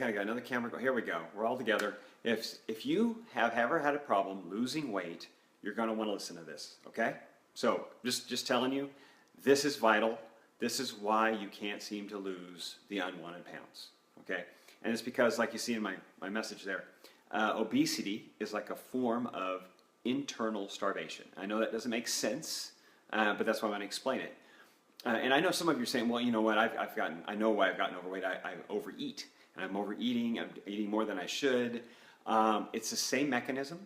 I got another camera. Here we go. We're all together. If you have ever had a problem losing weight, you're going to want to listen to this. Okay? So just telling you, this is vital. This is why you can't seem to lose the unwanted pounds. Okay? And it's because, like you see in my message there, obesity is like a form of internal starvation. I know that doesn't make sense, but that's why I'm going to explain it. And I know some of you are saying, well, you know what? I know why I've gotten overweight. I overeat. And I'm overeating, I'm eating more than I should. It's the same mechanism.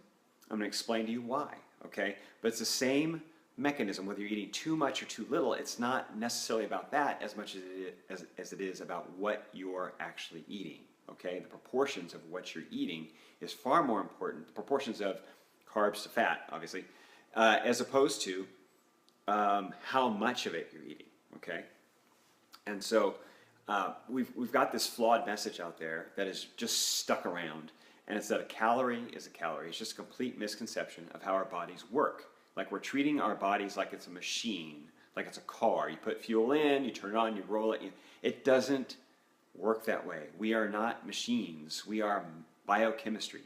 I'm going to explain to you why, okay? But it's the same mechanism, whether you're eating too much or too little. It's not necessarily about that as much as it is about what you're actually eating, okay? The proportions of what you're eating is far more important, the proportions of carbs to fat, obviously, as opposed to how much of it you're eating, okay? And so we've got this flawed message out there that is just stuck around, and it's that a calorie is a calorie. It's just a complete misconception of how our bodies work. Like we're treating our bodies like it's a machine, like it's a car. You put fuel in, you turn it on, you roll it. It doesn't work that way. We are not machines. We are biochemistry.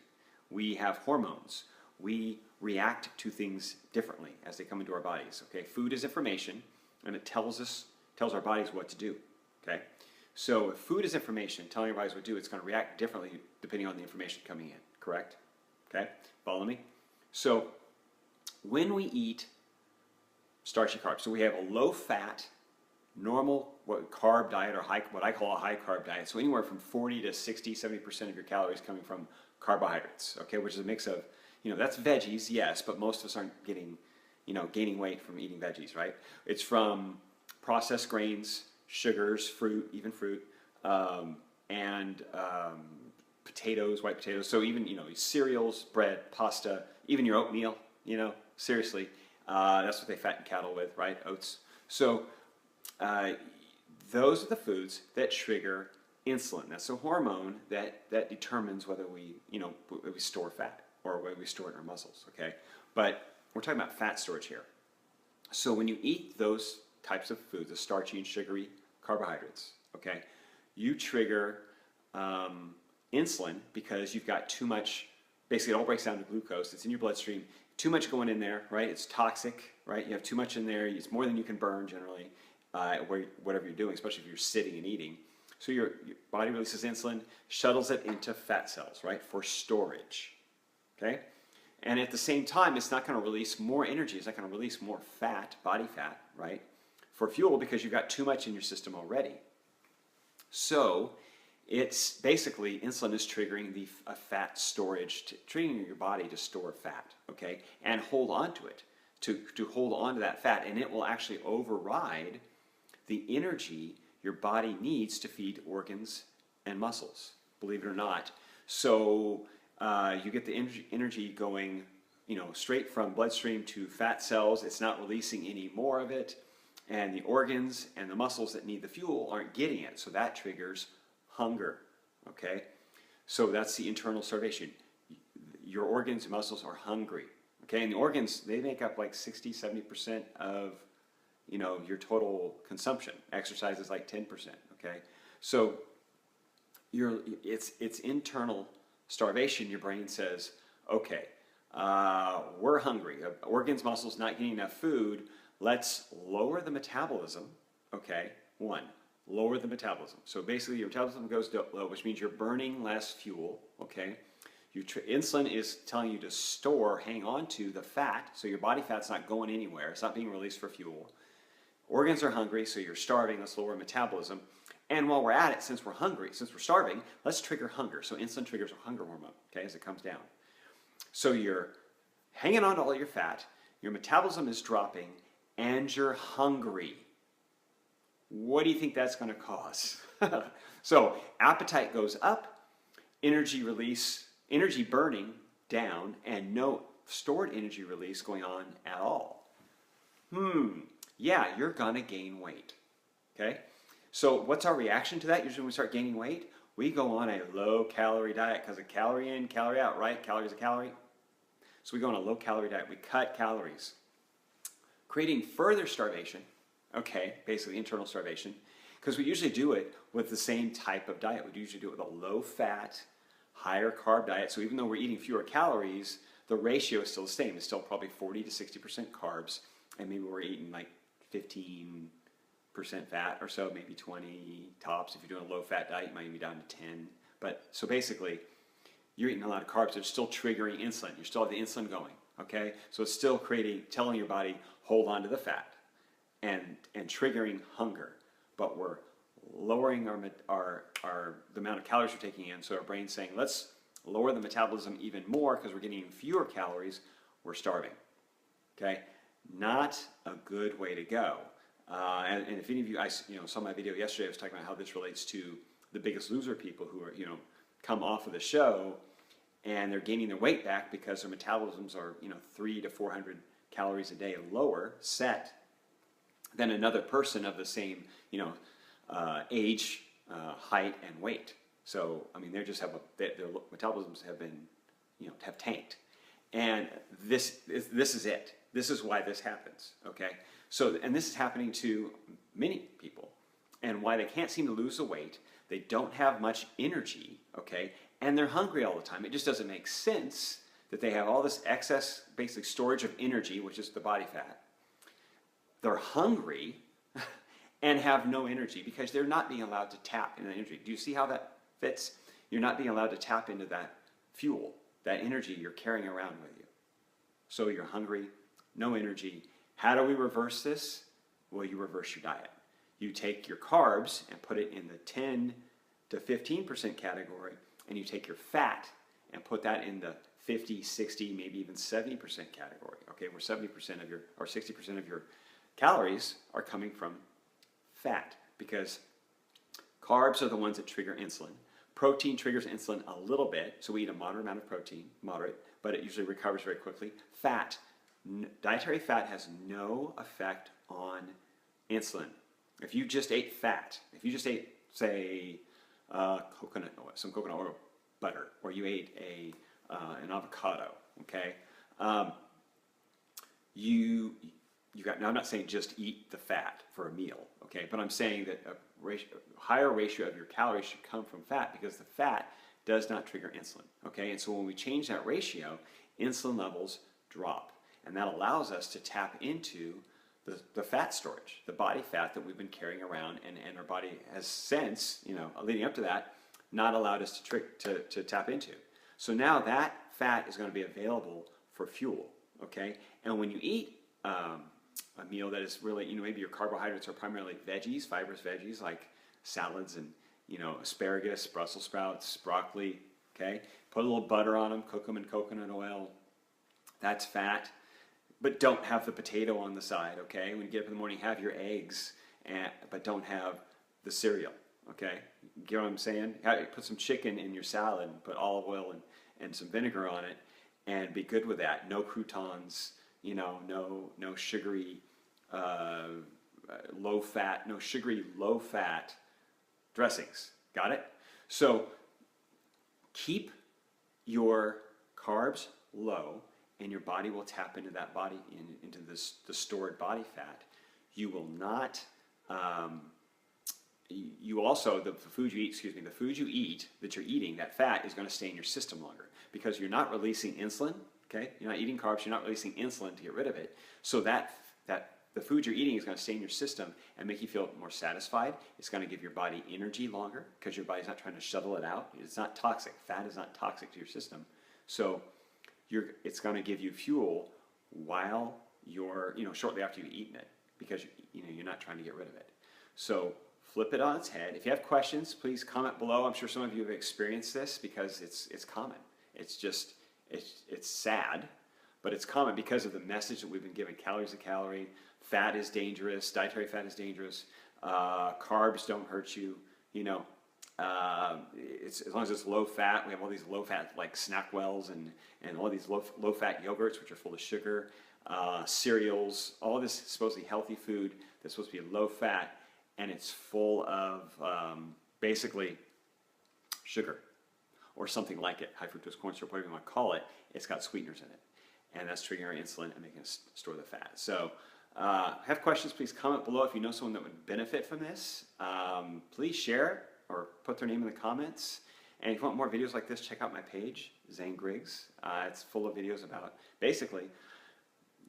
We have hormones. We react to things differently as they come into our bodies. Okay, food is information, and it tells our bodies what to do. Okay. So if food is information, telling your bodies what to do, it's going to react differently depending on the information coming in, correct? Okay, follow me? So when we eat starchy carbs, so we have a low-fat, normal carb diet, or what I call a high-carb diet, so anywhere from 40 to 60, 70% of your calories coming from carbohydrates, okay, which is a mix of, that's veggies, yes, but most of us aren't getting, gaining weight from eating veggies, right? It's from processed grains, sugars, fruit, even fruit, and potatoes, white potatoes. So even, cereals, bread, pasta, even your oatmeal, seriously, that's what they fatten cattle with, right? Oats. So those are the foods that trigger insulin. That's a hormone that determines whether we store fat or whether we store it in our muscles, okay? But we're talking about fat storage here. So when you eat those types of foods, the starchy and sugary carbohydrates, okay, you trigger insulin because you've got too much. Basically, it all breaks down to glucose. It's in your bloodstream. Too much going in there, right? It's toxic, right? You have too much in there. It's more than you can burn generally, whatever you're doing, especially if you're sitting and eating. So your body releases insulin, shuttles it into fat cells, right, for storage, okay? And at the same time, it's not going to release more energy. It's not going to release more fat, body fat, right, for fuel because you've got too much in your system already. So it's basically insulin is triggering the fat storage, triggering your body to store fat, okay, and hold on to it, to hold on to that fat, and it will actually override the energy your body needs to feed organs and muscles, believe it or not. So you get the energy going, straight from bloodstream to fat cells. It's not releasing any more of it, and the organs and the muscles that need the fuel aren't getting it. So that triggers hunger, okay? So that's the internal starvation. Your organs and muscles are hungry, okay? And the organs, they make up like 60, 70% of, your total consumption. Exercise is like 10%, okay? So it's internal starvation. Your brain says, okay, we're hungry. Organs, muscles not getting enough food. Let's lower the metabolism, okay? One, lower the metabolism. So basically your metabolism goes low, which means you're burning less fuel, okay? Insulin is telling you to hang on to the fat, so your body fat's not going anywhere. It's not being released for fuel. Organs are hungry, so you're starving. Let's lower metabolism. And while we're at it, since we're hungry, since we're starving, let's trigger hunger. So insulin triggers a hunger hormone, okay, as it comes down. So you're hanging on to all your fat, your metabolism is dropping, and you're hungry. What do you think that's going to cause? So appetite goes up, energy burning down, and no stored energy release going on at all. Yeah, you're going to gain weight, okay? So what's our reaction to that? Usually when we start gaining weight, we go on a low-calorie diet because a calorie in, calorie out, right? Calorie is a calorie. So we go on a low-calorie diet. We cut calories, creating further starvation, okay, basically internal starvation, Because we usually do it with the same type of diet. We usually do it with a low-fat, higher carb diet. So even though we're eating fewer calories, the ratio is still the same. It's still probably 40 to 60% carbs, and maybe we're eating like 15% fat or so, maybe 20 tops. If you're doing a low-fat diet, you might be down to 10. But so basically, you're eating a lot of carbs. They're still triggering insulin. You still have the insulin going, okay? So it's still telling your body, hold on to the fat and triggering hunger. But we're lowering the amount of calories we're taking in. So our brain's saying, let's lower the metabolism even more because we're getting fewer calories. We're starving, okay? Not a good way to go. And if any of you, saw my video yesterday, I was talking about how this relates to the Biggest Loser people who are, come off of the show and they're gaining their weight back because their metabolisms are, 300 to 400 calories a day lower set than another person of the same, age, height, and weight. So, I mean, they just their metabolisms have been, have tanked. And this is it. This is why this happens, okay? So, and this is happening to many people. And why they can't seem to lose the weight, they don't have much energy, okay? And they're hungry all the time. It just doesn't make sense that they have all this excess, basically storage of energy, which is the body fat. They're hungry and have no energy because they're not being allowed to tap into the energy. Do you see how that fits? You're not being allowed to tap into that fuel, that energy you're carrying around with you. So you're hungry, no energy. How do we reverse this? Well, you reverse your diet. You take your carbs and put it in the 10 to 15% category, and you take your fat and put that in the 50, 60, maybe even 70% category, okay, where 70% of or 60% of your calories are coming from fat, because carbs are the ones that trigger insulin. Protein triggers insulin a little bit, so we eat a moderate amount of protein, but it usually recovers very quickly. Fat, dietary fat has no effect on insulin. If you just ate fat, if you just ate, say, some coconut oil butter, or you ate an avocado, okay, now I'm not saying just eat the fat for a meal, okay, but I'm saying that a higher ratio of your calories should come from fat because the fat does not trigger insulin, okay, and so when we change that ratio, insulin levels drop, and that allows us to tap into the fat storage, the body fat that we've been carrying around, and our body has since, leading up to that, not allowed us to tap into. So now that fat is going to be available for fuel, okay? And when you eat a meal that is really, maybe your carbohydrates are primarily veggies, fibrous veggies like salads and, asparagus, Brussels sprouts, broccoli, okay? Put a little butter on them, cook them in coconut oil. That's fat. But don't have the potato on the side, okay? When you get up in the morning, have your eggs, but don't have the cereal, okay? You get what I'm saying? Put some chicken in your salad, and put olive oil and some vinegar on it, and be good with that. No croutons, no sugary, low-fat dressings. Got it? So keep your carbs low, and your body will tap into that into the stored body fat. You will not. You also the food you eat that you're eating, that fat is going to stay in your system longer because you're not releasing insulin. Okay, you're not eating carbs. You're not releasing insulin to get rid of it. So that the food you're eating is going to stay in your system and make you feel more satisfied. It's going to give your body energy longer because your body's not trying to shuttle it out. It's not toxic. Fat is not toxic to your system. So it's going to give you fuel while you're, shortly after you've eaten it, because you're not trying to get rid of it. So flip it on its head. If you have questions, please comment below. I'm sure some of you have experienced this because it's common. It's sad, but it's common because of the message that we've been given. Calories a calorie. Fat is dangerous. Dietary fat is dangerous. Carbs don't hurt you. It's as long as it's low fat. We have all these low fat like Snackwells and all these low fat yogurts which are full of sugar, cereals. All this supposedly healthy food that's supposed to be low fat, and it's full of basically sugar or something like it, high fructose corn syrup, whatever you want to call it. It's got sweeteners in it, and that's triggering our insulin and making us store the fat. So Have questions, please comment below. If you know someone that would benefit from this, please share or put their name in the comments. And if you want more videos like this, check out my page, Zane Griggs. It's full of videos about basically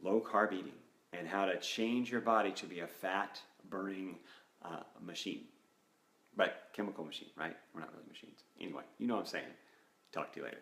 low carb eating and how to change your body to be a fat burning machine. But chemical machine, right? We're not really machines. Anyway, you know what I'm saying. Talk to you later.